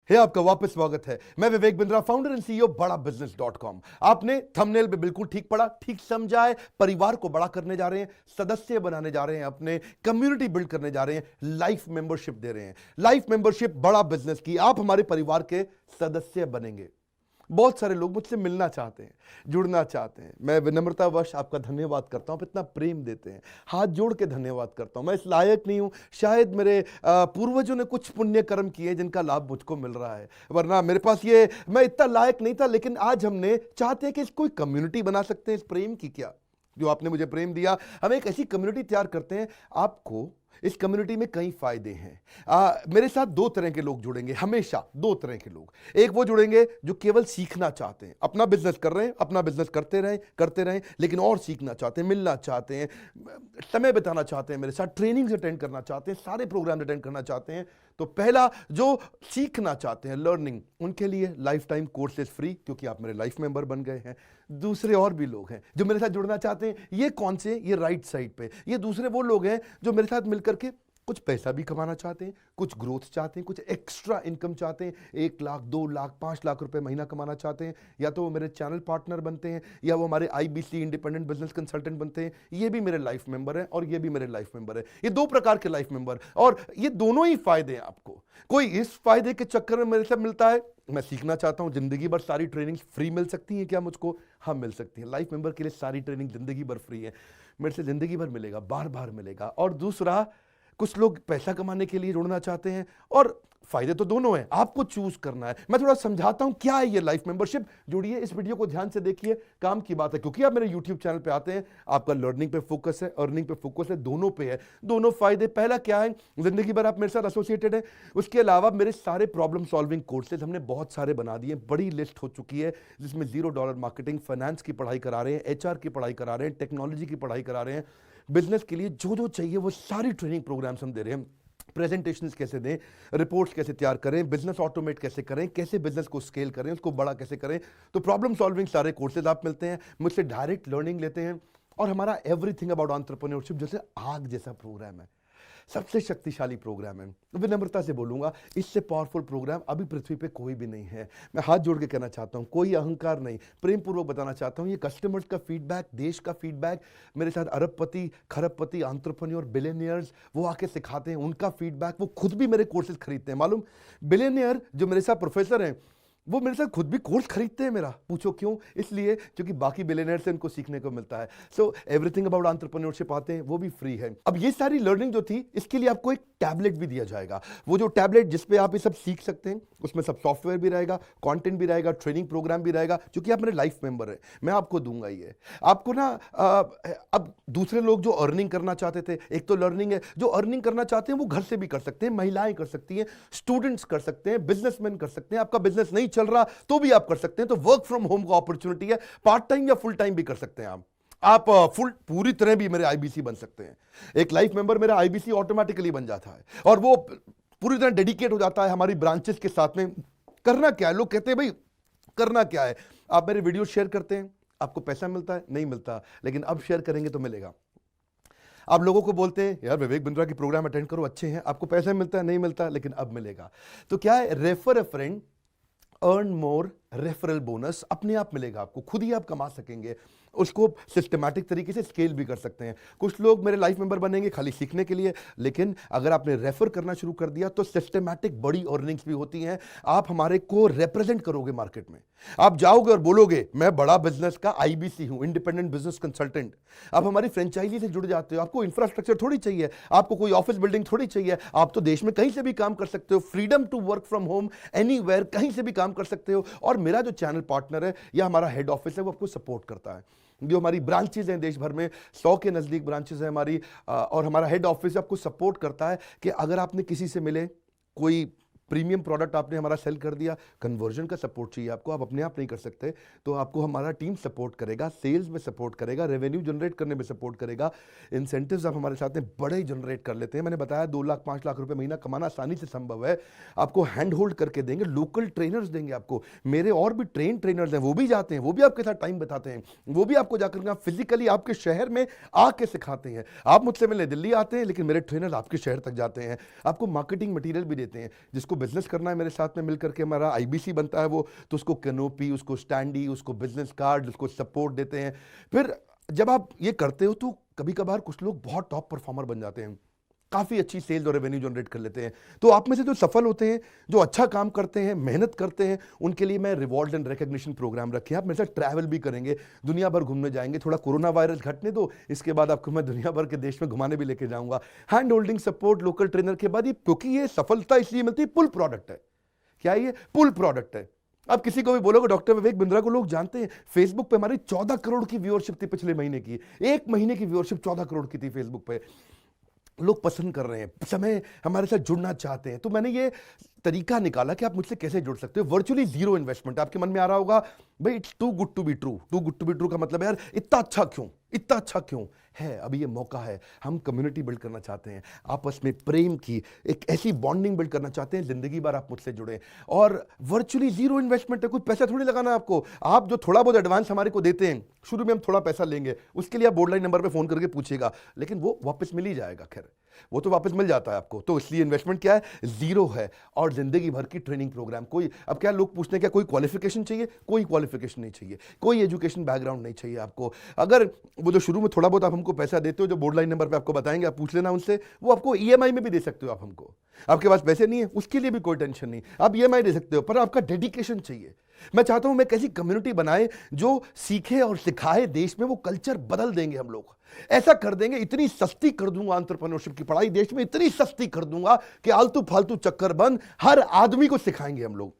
आपका वापस स्वागत है। मैं Vivek Bindra, founder and CEO बड़ा बिजनेस.com। आपने थंबनेल पे बिल्कुल ठीक पढ़ा, ठीक समझा है। परिवार को बड़ा करने जा रहे हैं, सदस्य बनाने जा रहे हैं, अपने कम्युनिटी बिल्ड करने जा रहे हैं, लाइफ मेंबरशिप दे रहे हैं। लाइफ मेंबरशिप बड़ा बिजनेस की, आप हमारे परिवार के सदस्य बनेंगे। बहुत सारे लोग मुझसे मिलना चाहते हैं, जुड़ना चाहते हैं। मैं विनम्रतावश आपका धन्यवाद करता हूं, आप इतना प्रेम देते हैं, हाथ जोड़ के धन्यवाद करता हूं। मैं इस लायक नहीं हूं, शायद मेरे पूर्वजों ने कुछ पुण्य कर्म किए जिनका लाभ मुझको मिल रहा है, वरना मेरे पास ये मैं इतना लायक नहीं था। लेकिन आज हमने चाहते हैं कि कोई कम्युनिटी बना सकते हैं इस प्रेम की। क्या जो आपने मुझे प्रेम दिया, हम एक ऐसी कम्युनिटी तैयार करते हैं। आपको इस कम्युनिटी में कई फायदे हैं। मेरे साथ दो तरह के लोग जुड़ेंगे, हमेशा दो तरह के लोग। एक वो जुड़ेंगे जो केवल सीखना चाहते हैं, अपना बिजनेस कर रहे हैं, अपना बिजनेस करते रहें, लेकिन और सीखना चाहते हैं, मिलना चाहते हैं, समय बिताना चाहते हैं, मेरे साथ ट्रेनिंग्स अटेंड करना चाहते हैं, सारे प्रोग्राम अटेंड करना चाहते हैं। तो पहला, जो सीखना चाहते हैं, लर्निंग, उनके लिए लाइफ टाइम कोर्सेज फ्री, क्योंकि आप मेरे लाइफ मेंबर बन गए हैं। दूसरे और भी लोग हैं जो मेरे साथ जुड़ना चाहते हैं। ये कौन से? ये राइट साइड पे ये दूसरे वो लोग हैं जो मेरे साथ मिलकर के कुछ पैसा भी कमाना चाहते हैं, कुछ ग्रोथ चाहते हैं, कुछ एक्स्ट्रा इनकम चाहते हैं। 1 लाख, 2 लाख, 5 लाख रुपए महीना कमाना चाहते हैं। या तो वो मेरे चैनल पार्टनर बनते हैं, या वो हमारे IBC इंडिपेंडेंट बिजनेस कंसल्टेंट बनते हैं। ये भी मेरे लाइफ मेंबर है और ये भी मेरे लाइफ मेंबर है। ये दो प्रकार के लाइफ मेंबर, और ये दोनों ही फायदे हैं आपको। कोई इस फायदे के चक्कर में मेरे से मिलता है, मैं सीखना चाहता हूं, जिंदगी भर सारी ट्रेनिंग फ्री मिल सकती है क्या मुझको? हाँ, मिल सकती है। लाइफ मेंबर के लिए सारी ट्रेनिंग जिंदगी भर फ्री है, मेरे से जिंदगी भर मिलेगा, बार बार मिलेगा। और दूसरा, कुछ लोग पैसा कमाने के लिए जुड़ना चाहते हैं, और फायदे तो दोनों हैं, आपको चूज करना है। मैं थोड़ा समझाता हूं क्या है ये लाइफ मेंबरशिप। जुड़िए, इस वीडियो को ध्यान से देखिए, काम की बात है। क्योंकि आप मेरे YouTube चैनल पे आते हैं, आपका लर्निंग पे फोकस है, अर्निंग पे फोकस है, दोनों पे है। दोनों फायदे, पहला क्या है, जिंदगी भर आप मेरे साथ एसोसिएटेड है। उसके अलावा मेरे सारे प्रॉब्लम सॉल्विंग कोर्सेज हमने बहुत सारे बना दिए, बड़ी लिस्ट हो चुकी है, जिसमें $0 मार्केटिंग, फाइनेंस की पढ़ाई करा रहे हैं, HR की पढ़ाई करा रहे हैं, टेक्नोलॉजी की पढ़ाई करा रहे हैं। बिजनेस के लिए जो जो चाहिए वो सारी ट्रेनिंग प्रोग्राम्स हम दे रहे हैं। प्रेजेंटेशंस कैसे दें, रिपोर्ट्स कैसे तैयार करें, बिजनेस ऑटोमेट कैसे करें, कैसे बिजनेस को स्केल करें, उसको बड़ा कैसे करें। तो प्रॉब्लम सॉल्विंग सारे कोर्सेज आप मिलते हैं, मुझसे डायरेक्ट लर्निंग लेते हैं। और हमारा एवरीथिंग अबाउट एंटरप्रेन्योरशिप जैसे आग जैसा प्रोग्राम है, सबसे शक्तिशाली प्रोग्राम है। विनम्रता से बोलूंगा, इससे पावरफुल प्रोग्राम अभी पृथ्वी पे कोई भी नहीं है। मैं हाथ जोड़ के कहना चाहता हूं, कोई अहंकार नहीं, प्रेम पूर्वक बताना चाहता हूं, ये कस्टमर्स का फीडबैक, देश का फीडबैक, मेरे साथ अरबपति, खरबपति, एंटरप्रेन्योर, बिलियनियर्स, वो आके सिखाते हैं, उनका फीडबैक, वो खुद भी मेरे कोर्सेज खरीदते हैं। मालूम, बिलियनियर जो मेरे साथ प्रोफेसर हैं, वो मेरे साथ खुद भी कोर्स खरीदते हैं मेरा। पूछो क्यों? इसलिए क्योंकि बाकी बिलियनियर से उनको सीखने को मिलता है। सो एवरीथिंग अबाउट एंटरप्रेन्योरशिप आते हैं, वो भी फ्री है। अब ये सारी लर्निंग जो थी, इसके लिए आपको एक टैबलेट भी दिया जाएगा। वो जो टैबलेट जिसपे आप ये सब सीख सकते हैं, उसमें सब सॉफ्टवेयर भी रहेगा, कंटेंट भी रहेगा, ट्रेनिंग प्रोग्राम भी रहेगा। क्योंकि आप मेरे लाइफ मेंबर है, मैं आपको दूंगा ये। आपको ना अब दूसरे लोग जो अर्निंग करना चाहते थे, एक तो लर्निंग है, जो अर्निंग करना चाहते हैं वो घर से भी कर सकते हैं, महिलाएं कर सकती हैं, स्टूडेंट्स कर सकते हैं, बिजनेसमैन कर सकते हैं। आपका बिजनेस नहीं चल रहा तो भी आप कर सकते हैं। तो वर्क फ्रॉम होम का अपॉर्चुनिटी है, पार्ट टाइम या फुल टाइम भी कर सकते हैं आप फुल पूरी तरह भी मेरे IBC बन सकते हैं। एक लाइफ मेंबर मेरा IBC ऑटोमेटिकली बन जाता है, और वो पूरी तरह डेडिकेट हो जाता है हमारी ब्रांचेस के साथ में। करना क्या है, लोग कहते हैं भाई करना क्या है, आप मेरे वीडियो शेयर करते हैं, आपको पैसा मिलता है? नहीं मिलता, लेकिन अब शेयर करेंगे तो मिलेगा। आप लोगों को बोलते हैं यार विवेक बिंद्रा की प्रोग्राम अटेंड करो, अच्छे हैं, आपको पैसा मिलता है? नहीं मिलता, लेकिन अब मिलेगा। तो क्या है, refer a friend, earn more, referral bonus अपने आप मिलेगा आपको, खुद ही आप कमा सकेंगे। उसको सिस्टमैटिक तरीके से स्केल भी कर सकते हैं। कुछ लोग मेरे लाइफ मेंबर बनेंगे खाली सीखने के लिए, लेकिन अगर आपने रेफर करना शुरू कर दिया तो सिस्टमैटिक बड़ी अर्निंग्स भी होती हैं। आप हमारे को रिप्रेजेंट करोगे मार्केट में, आप जाओगे और बोलोगे मैं बड़ा बिजनेस का IBC हूं, इंडिपेंडेंट बिजनेस कंसल्टेंट। आप हमारी फ्रेंचाइजी से जुड़ जाते हो, आपको इंफ्रास्ट्रक्चर थोड़ी चाहिए, आपको कोई ऑफिस बिल्डिंग थोड़ी चाहिए, आप तो देश में कहीं से भी काम कर सकते हो, freedom to work from home, anywhere, कहीं से भी काम कर सकते हो। और मेरा जो चैनल पार्टनर है या हमारा हेड ऑफिस है, वो आपको सपोर्ट करता है। जो हमारी ब्रांचेज हैं देश भर में, 100 के नजदीक ब्रांचेज हैं हमारी, और हमारा हेड ऑफिस आपको सपोर्ट करता है कि अगर आपने किसी से मिले, कोई प्रीमियम प्रोडक्ट आपने हमारा सेल कर दिया, कन्वर्जन का सपोर्ट चाहिए आपको, आप अपने आप नहीं कर सकते, तो आपको हमारा टीम सपोर्ट करेगा, सेल्स में सपोर्ट करेगा, रेवेन्यू जनरेट करने में सपोर्ट करेगा। इंसेंटिव्स आप हमारे साथ में बड़े जनरेट कर लेते हैं। मैंने बताया 2 लाख 5 लाख रुपए महीना कमाना आसानी से संभव है। आपको हैंड होल्ड करके देंगे, लोकल ट्रेनर्स देंगे आपको, मेरे और भी ट्रेन ट्रेनर्स हैं, वो भी जाते हैं, वो भी आपके साथ टाइम बताते हैं, वो भी आपको जाकर फिजिकली आपके शहर में आके सिखाते हैं। आप मुझसे मिलने दिल्ली आते हैं, लेकिन मेरे ट्रेनर आपके शहर तक जाते हैं, आपको मार्केटिंग मटीरियल भी देते हैं, जिसको जिसको बिजनेस करना है मेरे साथ में मिल करके हमारा आईबीसी बनता है वो, तो उसको कैनोपी, उसको स्टैंडी, उसको बिजनेस कार्ड, उसको सपोर्ट देते हैं। फिर जब आप ये करते हो तो कभी कभार कुछ लोग बहुत टॉप परफॉर्मर बन जाते हैं, काफ़ी अच्छी सेल्स और रेवेन्यू जनरेट कर लेते हैं। तो आप में से जो सफल होते हैं, जो अच्छा काम करते हैं, मेहनत करते हैं, उनके लिए मैं रिवॉर्ड एंड रिकग्निशन प्रोग्राम रखे हैं। आप मेरे साथ ट्रैवल भी करेंगे, दुनिया भर घूमने जाएंगे। थोड़ा कोरोना वायरस घटने दो, इसके बाद आपको मैं दुनिया भर के देश में घुमाने भी लेके जाऊंगा। Hand holding support, local trainer के बाद, क्योंकि ये सफलता इसलिए मिलती है, पुल प्रोडक्ट है। क्या ये पुल प्रोडक्ट है? आप किसी को भी बोलोगे डॉक्टर विवेक बिंद्रा को लोग जानते हैं, फेसबुक पे हमारी 14 करोड़ की व्यूअरशिप थी पिछले महीने की। एक महीने की व्यूअरशिप 14 करोड़ की थी फेसबुक पे। लोग पसंद कर रहे हैं, समय हमारे साथ जुड़ना चाहते हैं। तो मैंने ये तरीका निकाला कि आप मुझसे कैसे जुड़ सकते हो, वर्चुअली जीरो इन्वेस्टमेंट। आपके मन में आ रहा होगा भाई it's too good to be true. Too good to be true का मतलब है यार इतना अच्छा क्यों, इतना अच्छा क्यों है? अभी ये मौका है, हम कम्युनिटी बिल्ड करना चाहते हैं, आपस में प्रेम की एक ऐसी बॉन्डिंग बिल्ड करना चाहते हैं, जिंदगी भर आप मुझसे जुड़े। और वर्चुअली जीरो इन्वेस्टमेंट है, कुछ पैसा थोड़ी लगाना है आपको। आप जो थोड़ा बहुत एडवांस हमारे को देते हैं, शुरू में हम थोड़ा पैसा लेंगे, उसके लिए आप बोर्ड लाइन नंबर पे फोन करके पूछिएगा, लेकिन वो वापस मिल ही जाएगा। खैर वो तो वापस मिल जाता है आपको। तो इसलिए इन्वेस्टमेंट क्या है, जीरो है। और जिंदगी भर की ट्रेनिंग प्रोग्राम। कोई अब क्या लोग पूछते हैं क्या कोई क्वालिफिकेशन चाहिए? कोई क्वालिफिकेशन नहीं चाहिए, कोई एजुकेशन बैकग्राउंड नहीं चाहिए आपको। अगर वो जो शुरू में थोड़ा बहुत आप हमको पैसा देते हो, जो बोर्ड लाइन नंबर पे आपको बताएंगे, आप पूछ लेना उनसे, वो आपको ईएमआई में भी दे सकते हो आप हमको। आपके पास पैसे नहीं है उसके लिए भी कोई टेंशन नहीं, आप ईएमआई दे सकते हो, पर आपका डेडिकेशन चाहिए। मैं चाहता हूं मैं कैसी कम्युनिटी बनाए जो सीखे और सिखाए, देश में वो कल्चर बदल देंगे हम लोग। ऐसा कर देंगे, इतनी सस्ती कर दूंगा एंटरप्रेन्योरशिप की पढ़ाई देश में, इतनी सस्ती कर दूंगा कि आलतू फालतू चक्कर बंद, हर आदमी को सिखाएंगे हम लोग।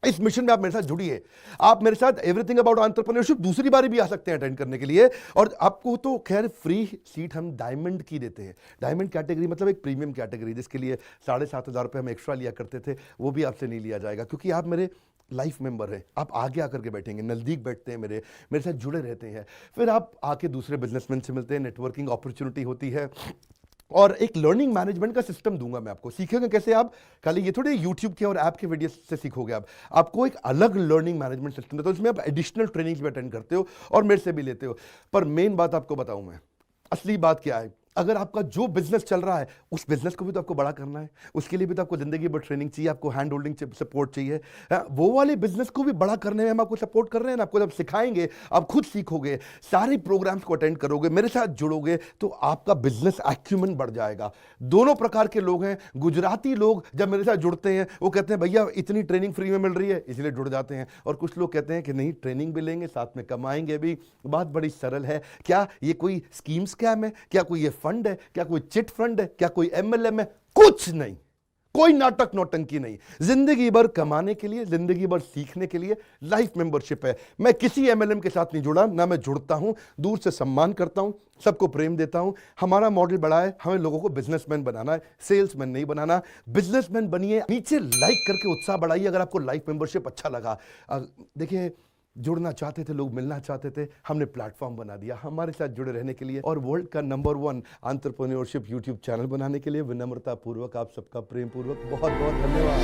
इस मिशन में आप मेरे साथ जुड़िए। आप मेरे साथ एवरीथिंग अबाउट एंटरप्रेन्योरशिप दूसरी बारी भी आ सकते हैं अटेंड करने के लिए। और आपको तो खैर फ्री सीट हम डायमंड की देते हैं। डायमंड कैटेगरी मतलब एक प्रीमियम कैटेगरी, जिसके लिए 7,500 रुपये हम एक्स्ट्रा लिया करते थे, वो भी आपसे नहीं लिया जाएगा, क्योंकि आप मेरे लाइफ मेंबर हैं। आप आगे आकर के बैठेंगे, नज़दीक बैठते हैं, मेरे साथ जुड़े रहते हैं। फिर आप आके दूसरे बिजनेसमैन से मिलते हैं, नेटवर्किंग अपॉर्चुनिटी होती है। और एक लर्निंग मैनेजमेंट का सिस्टम दूंगा मैं आपको। सीखेंगे कैसे आप? खाली ये थोड़े यूट्यूब के और ऐप के वीडियो से सीखोगे आप। आपको एक अलग लर्निंग मैनेजमेंट सिस्टम है, तो इसमें आप एडिशनल ट्रेनिंग्स भी अटेंड करते हो और मेरे से भी लेते हो। पर मेन बात आपको बताऊं मैं, असली बात क्या है, अगर आपका जो बिजनेस चल रहा है उस बिजनेस को भी तो आपको बड़ा करना है, उसके लिए भी तो आपको जिंदगी भर ट्रेनिंग चाहिए, आपको हैंड होल्डिंग सपोर्ट चाहिए। वो वाले बिजनेस को भी बड़ा करने में हम आपको सपोर्ट कर रहे हैं ना। आपको जब सिखाएंगे, आप खुद सीखोगे, सारे प्रोग्राम्स को अटेंड करोगे, मेरे साथ जुड़ोगे, तो आपका बिजनेस एक्यूमेंट बढ़ जाएगा। दोनों प्रकार के लोग हैं। गुजराती लोग जब मेरे साथ जुड़ते हैं वो कहते हैं भैया इतनी ट्रेनिंग फ्री में मिल रही है, इसलिए जुड़ जाते हैं। और कुछ लोग कहते हैं कि नहीं, ट्रेनिंग भी लेंगे, साथ में कमाएंगे भी। बात बड़ी सरल है। क्या ये कोई स्कीम स्कैम है? क्या कोई ये फंड है? क्या कोई चिट फंड है? क्या कोई एमएलएम है? कुछ नहीं, कोई नाटक नौटंकी नहीं। जिंदगी भर कमाने के लिए, जिंदगी भर सीखने के लिए लाइफ मेंबरशिप है। मैं किसी एमएलएम के साथ नहीं जुड़ा, ना मैं जुड़ता हूं। दूर से सम्मान करता हूं, सबको प्रेम देता हूं। हमारा मॉडल बड़ा है, हमें लोगों को बिजनेसमैन बनाना है, सेल्समैन नहीं बनाना। बिजनेसमैन बनिए। नीचे लाइक करके उत्साह बढ़ाइए अगर आपको लाइफ मेंबरशिप अच्छा लगा। देखिए, जुड़ना चाहते थे लोग, मिलना चाहते थे, हमने प्लेटफॉर्म बना दिया हमारे साथ जुड़े रहने के लिए। और वर्ल्ड का नंबर 1 एंटरप्रेन्योरशिप यूट्यूब चैनल बनाने के लिए विनम्रता पूर्वक आप सबका प्रेम पूर्वक बहुत बहुत धन्यवाद।